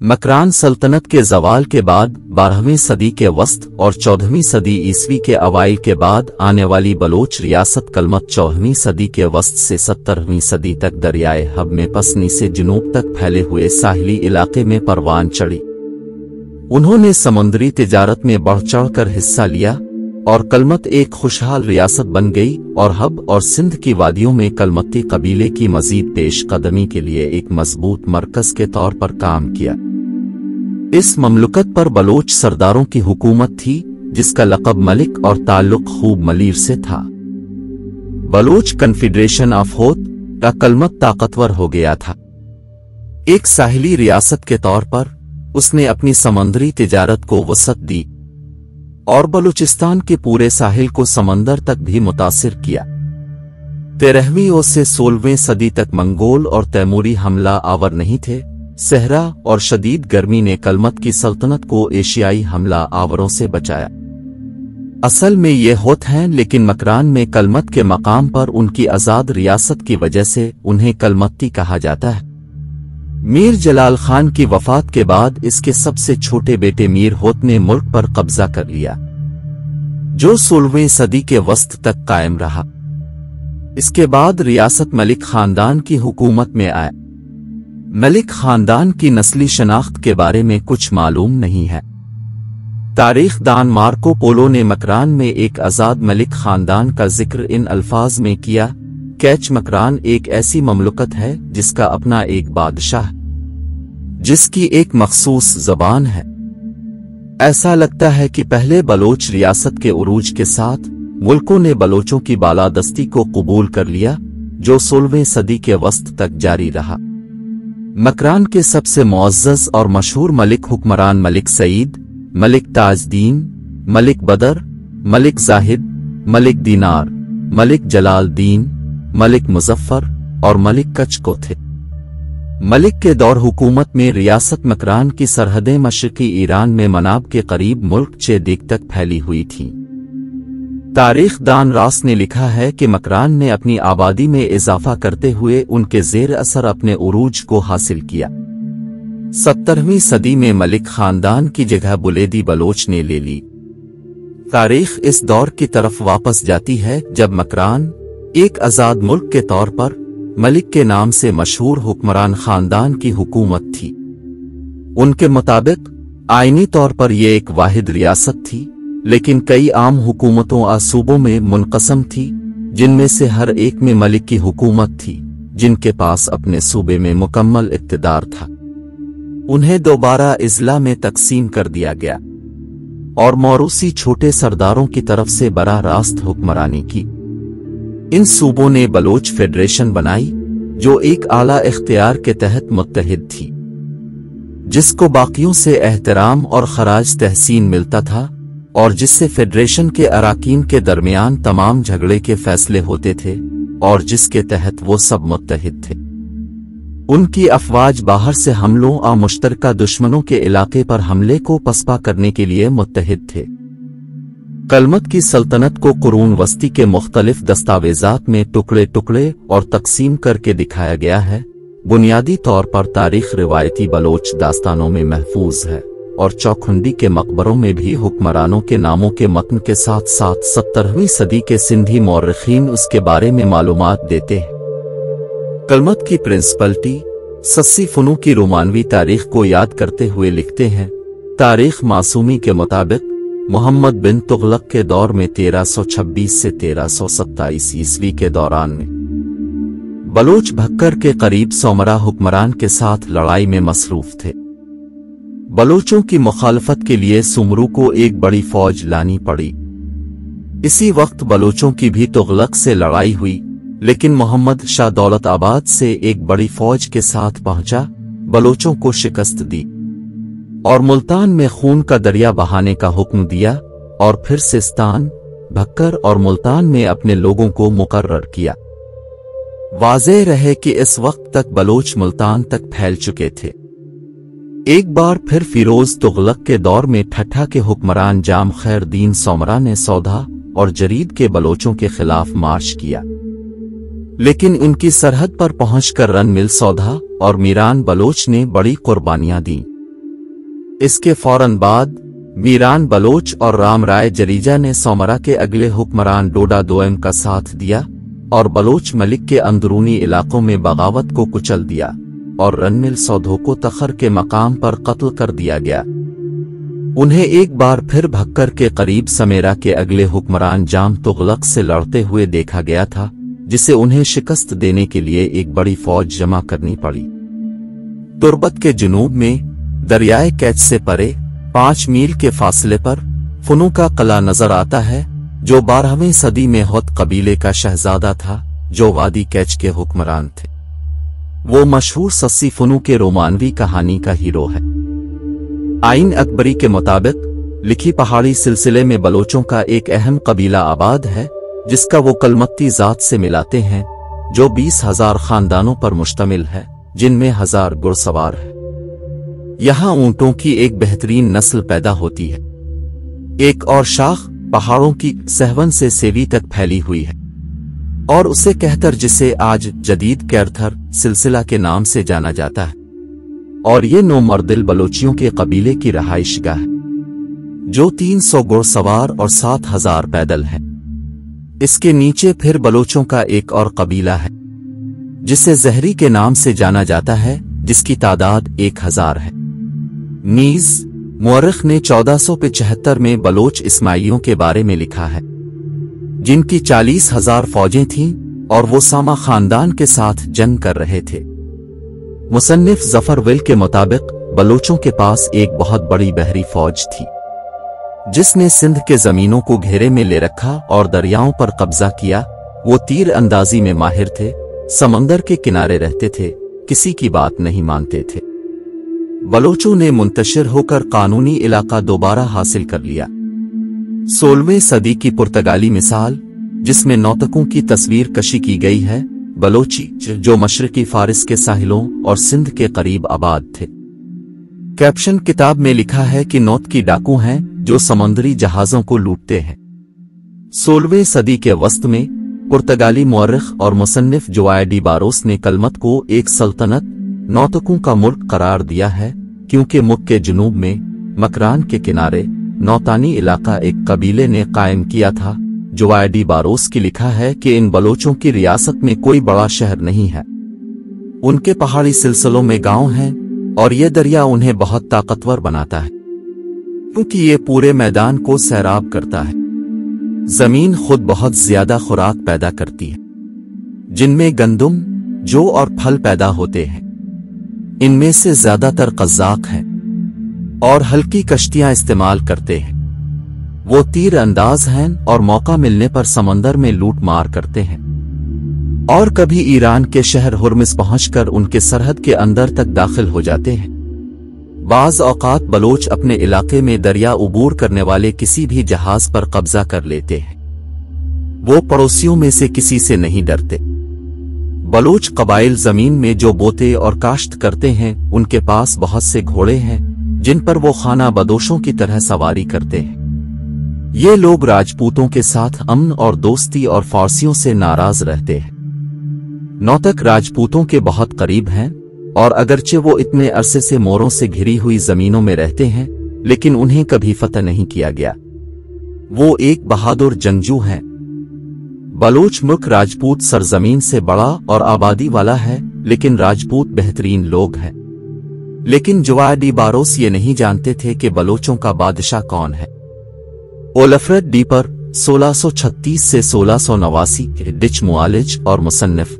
मकरान सल्तनत के ज़वाल के बाद 12वीं सदी के वस्त और 14वीं सदी ईस्वी के अवाइल के बाद आने वाली बलोच रियासत कलमत 14वीं सदी के वस्त से 17वीं सदी तक दरियाए हब में पसनी से जुनूब तक फैले हुए साहिली इलाके में परवान चढ़ी। उन्होंने समुद्री तिजारत में बढ़ चढ़ कर हिस्सा लिया और कलमत एक खुशहाल रियासत बन गई और हब और सिंध की वादियों में कलमती कबीले की मजीद पेश कदमी के लिए एक मजबूत मरकज के तौर पर काम किया। इस ममलुकत पर बलोच सरदारों की हुकूमत थी जिसका लक़ब मलिक और ताल्लुक खूब मलीर से था। बलोच कन्फेडरेशन ऑफ होत का कलमत ताकतवर हो गया था। एक साहिली रियासत के तौर पर उसने अपनी समंदरी तिजारत को वसअत दी और बलूचिस्तान के पूरे साहिल को समंदर तक भी मुतासिर किया। 13वीं से 16वीं सदी तक मंगोल और तैमूरी हमला आवर नहीं थे। सहरा और शदीद गर्मी ने कलमत की सल्तनत को एशियाई हमला आवरों से बचाया। असल में ये होत हैं, लेकिन मकरान में कलमत के मकाम पर उनकी आज़ाद रियासत की वजह से उन्हें कलमती कहा जाता है। मीर जलाल खान की वफात के बाद इसके सबसे छोटे बेटे मीर होत ने मुल्क पर कब्जा कर लिया, जो 16वीं सदी के वस्त तक कायम रहा। इसके बाद रियासत मलिक खानदान की हुकूमत में आया। मलिक खानदान की नस्ली शनाख्त के बारे में कुछ मालूम नहीं है। तारीख दान मार्को पोलो ने मकरान में एक आज़ाद मलिक खानदान का जिक्र इन अल्फाज में किया, कैच मकरान एक ऐसी ममलुकत है जिसका अपना एक बादशाह, जिसकी एक मखसूस ज़बान है। ऐसा लगता है कि पहले बलोच रियासत के उरूज के साथ मुल्कों ने बलोचों की बालादस्ती को कबूल कर लिया, जो 16वीं सदी के वस्त तक जारी रहा। मकरान के सबसे मुअज़्ज़ज़ और मशहूर मलिक हुक्मरान मलिक सईद, मलिक ताजदीन, मलिक बदर, मलिक जाहिद, मलिक दीनार, मलिक जलालदीन, मलिक मुजफ्फर और मलिक कच को थे। मलिक के दौर हुकूमत में रियासत मकरान की सरहदें मशरकी ईरान में मनाब के करीब मुल्क चेदिक तक फैली हुई थीं। तारीख दान रास ने लिखा है कि मकरान ने अपनी आबादी में इजाफा करते हुए उनके जेर असर अपने उरूज को हासिल किया। 17वीं सदी में मलिक खानदान की जगह बुलेदी बलोच ने ले ली। तारीख इस दौर की तरफ वापस जाती है जब मकरान एक आज़ाद मुल्क के तौर पर मलिक के नाम से मशहूर हुक्मरान खानदान की हुकूमत थी। उनके मुताबिक आईनी तौर पर यह एक वाहिद रियासत थी, लेकिन कई आम हुकूमतों और सूबों में मुनक़सम थी, जिनमें से हर एक में मलिक की हुकूमत थी, जिनके पास अपने सूबे में मुकम्मल इक़्तिदार था। उन्हें दोबारा इज़ला में तकसीम कर दिया गया और मौरूसी छोटे सरदारों की तरफ से बराह रास्त हुक्मरानी की। इन सूबों ने बलोच फेडरेशन बनाई, जो एक आला इख्तियार के तहत मुत्तहिद थी, जिसको बाकियों से एहतराम और खराज तहसीन मिलता था और जिससे फेडरेशन के अराकीन के दरमियान तमाम झगड़े के फैसले होते थे और जिसके तहत वो सब मुत्तहिद थे। उनकी अफवाज बाहर से हमलों और मुश्तरका दुश्मनों के इलाके पर हमले को पसपा करने के लिए मुत्तहिद थे। कलमत की सल्तनत को कुरून वस्ती के मुख्तलिफ दस्तावेजात में टुकड़े टुकड़े और तकसीम करके दिखाया गया है। बुनियादी तौर पर तारीख रिवायती बलोच दास्तानों में महफूज है और चौखुंडी के मकबरों में भी हुक्मरानों के नामों के मतन के साथ साथ 17वीं सदी के सिंधी मौर्रिखीन उसके बारे में मालूमात देते हैं। कलमत की प्रिंसिपलिटी सस्सी फनू की रोमानवी तारीख को याद करते हुए लिखते हैं, तारीख मासूमी के मुताबिक मोहम्मद बिन तुगलक के दौर में 1326 से 1327 ईस्वी के दौरान में बलोच भक्कर के करीब सोमरा हुक्मरान के साथ लड़ाई में मसरूफ थे। बलोचों की मुखालफत के लिए सुमरू को एक बड़ी फौज लानी पड़ी। इसी वक्त बलोचों की भी तुगलक से लड़ाई हुई, लेकिन मोहम्मद शाह दौलताबाद से एक बड़ी फौज के साथ पहुंचा, बलोचों को शिकस्त दी और मुल्तान में खून का दरिया बहाने का हुक्म दिया और फिर सिस्तान, भक्कर और मुल्तान में अपने लोगों को मुकर्रर किया। वाज़ेह रहे कि इस वक्त तक बलोच मुल्तान तक फैल चुके थे। एक बार फिर फिरोज तुगलक के दौर में ठट्ठा के हुक्मरान जाम खैर दीन सोमरा ने सौदा और जरीद के बलोचों के खिलाफ मार्च किया, लेकिन उनकी सरहद पर पहुंचकर रन मिल सौदा और मीरान बलोच ने बड़ी कुर्बानियां दी इसके फौरन बाद मीरान बलोच और राम राय जरीजा ने सोमरा के अगले हुक्मरान डोडा दोयम का साथ दिया और बलोच मलिक के अंदरूनी इलाकों में बगावत को कुचल दिया और रनमिल सौधो को तखर के मकाम पर कत्ल कर दिया गया। उन्हें एक बार फिर भक्कर के करीब समेरा के अगले हुक्मरान जाम तुगलक से लड़ते हुए देखा गया था, जिसे उन्हें शिकस्त देने के लिए एक बड़ी फौज जमा करनी पड़ी। तुर्बत के जुनूब में दरियाए कैच से परे 5 मील के फासले पर फुनू का किला नजर आता है, जो 12वीं सदी में हौत कबीले का शहजादा था, जो वादी कैच के हुक्मरान थे। वो मशहूर सस्सी फुनू के रोमानवी कहानी का हीरो है। आइन अकबरी के मुताबिक लिखी पहाड़ी सिलसिले में बलोचों का एक अहम कबीला आबाद है, जिसका वो कलमत्ती जात से मिलाते हैं, जो 20,000 खानदानों पर मुश्तमिल है, जिनमें 1000 घुड़सवार है। यहाँ ऊंटों की एक बेहतरीन नस्ल पैदा होती है। एक और शाख पहाड़ों की सहवन से सेवी तक फैली हुई है और उसे कहतर, जिसे आज जदीद कैरथर सिलसिला के नाम से जाना जाता है, और ये नोमर्दिल बलोचियों के कबीले की रहाइशगाह है, जो 300 घुड़सवार और 7000 पैदल है। इसके नीचे फिर बलोचों का एक और कबीला है, जिसे जहरी के नाम से जाना जाता है, जिसकी तादाद 1000 है। नीज मुअर्रिख ने 1475 में बलोच इस्माइलियों के बारे में लिखा है, जिनकी 40,000 फौजें थीं और वो सामा खानदान के साथ जंग कर रहे थे। मुसन्निफ जफर विल के मुताबिक बलोचों के पास एक बहुत बड़ी बहरी फौज थी, जिसने सिंध के जमीनों को घेरे में ले रखा और दरियाओं पर कब्जा किया। वो तीर अंदाजी में माहिर थे, समंदर के किनारे रहते थे, किसी की बात नहीं मानते थे। बलोचों ने मुंतशिर होकर कानूनी इलाका दोबारा हासिल कर लिया। 16वीं सदी की पुर्तगाली मिसाल, जिसमें नौतकों की तस्वीर कशी की गई है, बलोची, जो मशरकी फारिस के साहिलों और सिंध के करीब आबाद थे। कैप्शन किताब में लिखा है कि नौत की डाकू हैं जो समुद्री जहाजों को लूटते हैं। 16वीं सदी के वस्त में पुर्तगाली मुअर्रिख और मुसन्निफ जोआए डी बारोस ने कलमत को एक सल्तनत नौतकों का मुल्क करार दिया है, क्योंकि मुल्क के जुनूब में मकरान के किनारे नौतानी इलाका एक कबीले ने कायम किया था। जोआए डी बारोस की लिखा है कि इन बलोचों की रियासत में कोई बड़ा शहर नहीं है, उनके पहाड़ी सिलसिलों में गांव हैं और ये दरिया उन्हें बहुत ताकतवर बनाता है, क्योंकि ये पूरे मैदान को सैराब करता है। जमीन खुद बहुत ज्यादा खुराक पैदा करती है, जिनमें गंदुम, जौ और फल पैदा होते हैं। इनमें से ज्यादातर कज़ाक हैं और हल्की कश्तियां इस्तेमाल करते हैं। वो तीर अंदाज हैं और मौका मिलने पर समंदर में लूट मार करते हैं और कभी ईरान के शहर हुर्मुज़ पहुंचकर उनके सरहद के अंदर तक दाखिल हो जाते हैं। बाज़ औक़ात बलोच अपने इलाके में दरिया उबूर करने वाले किसी भी जहाज पर कब्जा कर लेते हैं। वो पड़ोसियों में से किसी से नहीं डरते। बलोच कबाइल जमीन में जो बोते और काश्त करते हैं, उनके पास बहुत से घोड़े हैं जिन पर वो खाना बदोशों की तरह सवारी करते हैं। ये लोग राजपूतों के साथ अमन और दोस्ती और फारसियों से नाराज रहते हैं। नौतक राजपूतों के बहुत करीब हैं और अगरचे वो इतने अरसे से मोरों से घिरी हुई जमीनों में रहते हैं, लेकिन उन्हें कभी फतह नहीं किया गया। वो एक बहादुर जंगजू हैं। बलोच मुल्क राजपूत सरजमीन से बड़ा और आबादी वाला है, लेकिन राजपूत बेहतरीन लोग हैं। लेकिन जोआए डी बारोस ये नहीं जानते थे कि बलोचों का बादशाह कौन है। ओलफ्रेड डीपर 1636 से 1689 के डिच मुआलिज और मुसन्निफ।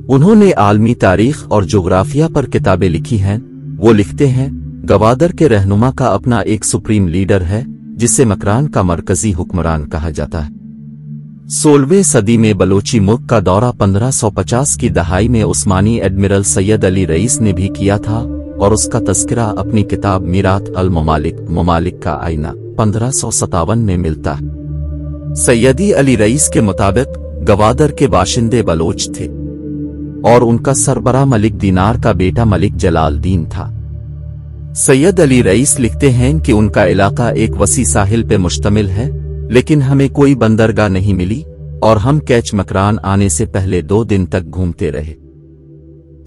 उन्होंने आलमी तारीख और जोग्राफिया पर किताबें लिखी हैं। वो लिखते हैं, गवादर के रहनुमा का अपना एक सुप्रीम लीडर है, जिसे मकरान का मरकजी हुक्मरान कहा जाता है। 16वीं सदी में बलोची मुल्क का दौरा 1550 की दहाई में उस्मानी एडमिरल सैयद अली रईस ने भी किया था और उसका तज़किरा अपनी किताब मीरात अल ममालिक का आईना 1557 में मिलता है। सैयदी अली रईस के मुताबिक गवादर के बाशिंदे बलोच थे और उनका सरबरा मलिक दीनार का बेटा मलिक जलालदीन था। सैयद अली रईस लिखते हैं कि उनका इलाका एक वसी साहिल पे मुश्तमिल है, लेकिन हमें कोई बंदरगाह नहीं मिली और हम कैच मकरान आने से पहले 2 दिन तक घूमते रहे।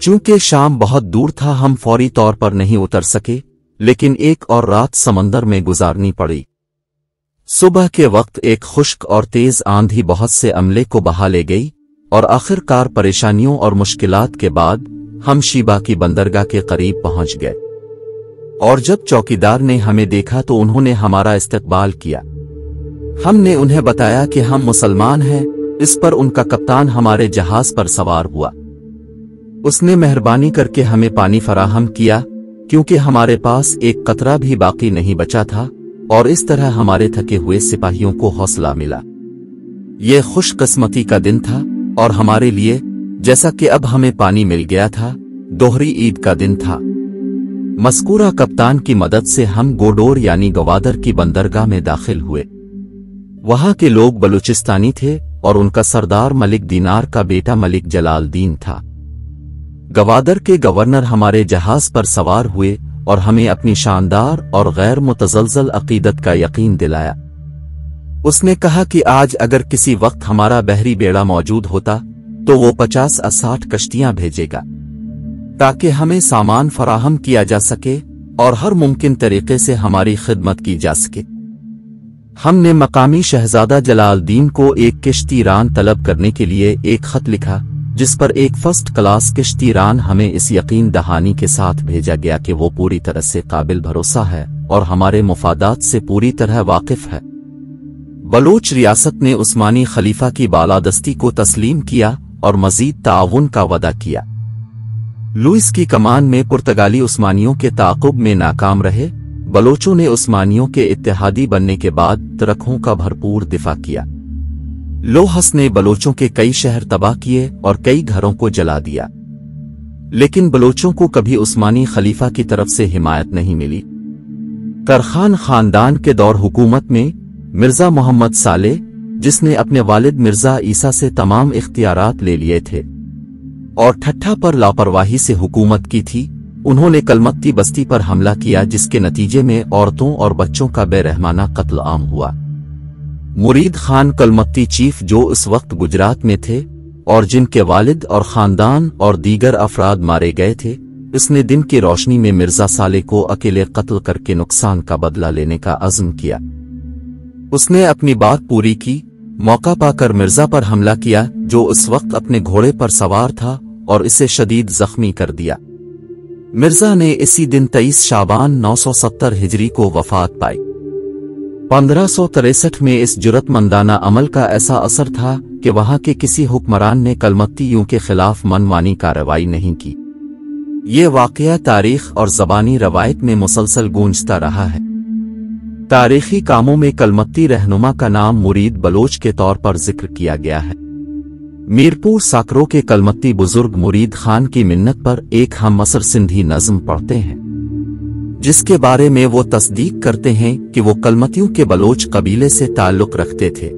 चूंकि शाम बहुत दूर था, हम फौरी तौर पर नहीं उतर सके, लेकिन एक और रात समंदर में गुजारनी पड़ी। सुबह के वक्त एक खुश्क और तेज आंधी बहुत से अमले को बहा ले गई और आखिरकार परेशानियों और मुश्किलात के बाद हम शीबा की बंदरगाह के करीब पहुंच गए। और जब चौकीदार ने हमें देखा तो उन्होंने हमारा इस्तकबाल किया। हमने उन्हें बताया कि हम मुसलमान हैं। इस पर उनका कप्तान हमारे जहाज पर सवार हुआ। उसने मेहरबानी करके हमें पानी फराहम किया, क्योंकि हमारे पास एक कतरा भी बाकी नहीं बचा था, और इस तरह हमारे थके हुए सिपाहियों को हौसला मिला। ये खुशकिस्मती का दिन था और हमारे लिए, जैसा कि अब हमें पानी मिल गया था, दोहरी ईद का दिन था। मस्कूरा कप्तान की मदद से हम गोडोर यानी गवादर की बंदरगाह में दाखिल हुए। वहां के लोग बलूचिस्तानी थे और उनका सरदार मलिक दीनार का बेटा मलिक जलालदीन था। गवादर के गवर्नर हमारे जहाज पर सवार हुए और हमें अपनी शानदार और गैर मुतज़लज़ल अकीदत का यकीन दिलाया। उसने कहा कि आज अगर किसी वक्त हमारा बहरी बेड़ा मौजूद होता तो वो 50-60 कश्तियां भेजेगा, ताकि हमें सामान फराहम किया जा सके और हर मुमकिन तरीके से हमारी खिदमत की जा सके। हमने मकामी शहजादा जलालदीन को एक किश्तीरान तलब करने के लिए एक खत लिखा, जिस पर एक फर्स्ट क्लास किश्तीरान हमें इस यकीन दहानी के साथ भेजा गया कि वो पूरी तरह से काबिल भरोसा है और हमारे मुफादात से पूरी तरह वाकिफ है। बलोच रियासत ने उस्मानी खलीफा की बालादस्ती को तस्लीम किया और मजीद ताउन का वदा किया। लुइस की कमान में पुर्तगाली उस्मानियों के ताक़ुब में नाकाम रहे। बलोचों ने उस्मानियों के इत्तेहादी बनने के बाद तुर्कों का भरपूर दिफा किया। लोहस ने बलोचों के कई शहर तबाह किए और कई घरों को जला दिया, लेकिन बलोचों को कभी उस्मानी खलीफा की तरफ से हिमायत नहीं मिली। करखान खानदान के दौर हुकूमत में मिर्जा मोहम्मद सालेह, जिसने अपने वालिद मिर्जा ईसा से तमाम इख्तियारात ले लिए थे और ठट्ठा पर लापरवाही से हुकूमत की थी, उन्होंने कलमत्ती बस्ती पर हमला किया, जिसके नतीजे में औरतों और बच्चों का बेरहमाना कत्ल आम हुआ। मुरीद खान कलमत्ती चीफ, जो उस वक्त गुजरात में थे और जिनके वालिद और खानदान और दीगर अफराद मारे गए थे, इसने दिन की रोशनी में मिर्जा सालेह को अकेले कत्ल करके नुकसान का बदला लेने का अज़्म किया। उसने अपनी बात पूरी की। मौका पाकर मिर्जा पर हमला किया, जो उस वक्त अपने घोड़े पर सवार था, और इसे शदीद जख्मी कर दिया। मिर्जा ने इसी दिन 23 शाबान 970 हिजरी को वफात पाई। 1563 में इस जुरतमंदाना अमल का ऐसा असर था कि वहां के किसी हुक्मरान ने कलमत्तियों के खिलाफ मनमानी कार्रवाई नहीं की। ये वाकया तारीख और ज़बानी रवायत में मुसलसल गूंजता रहा है। तारीखी कामों में कलमत्ती रहनुमा का नाम मुरीद बलोच के तौर पर जिक्र किया गया है। मीरपुर साकरों के कलमत्ती बुजुर्ग मुरीद खान की मिन्नत पर एक हम असर सिंधी नज़्म पढ़ते हैं, जिसके बारे में वो तस्दीक करते हैं कि वो कलमत्तियों के बलोच कबीले से ताल्लुक रखते थे।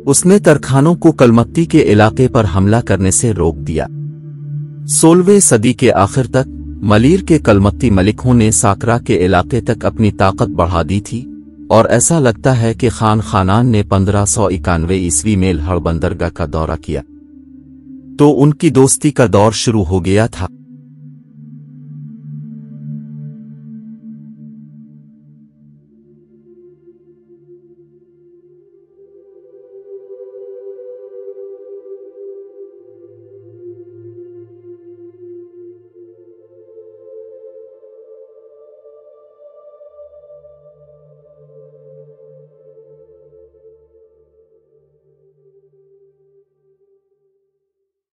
उसने तरखानों को कलमत्ती के इलाके पर हमला करने से रोक दिया। 16वीं सदी के आखिर तक मलीर के कलमत्ती मलिकों ने साकरा के इलाके तक अपनी ताकत बढ़ा दी थी, और ऐसा लगता है कि खान खानान ने 1591 ईस्वी में लहड़ बंदरगाह का दौरा किया तो उनकी दोस्ती का दौर शुरू हो गया था।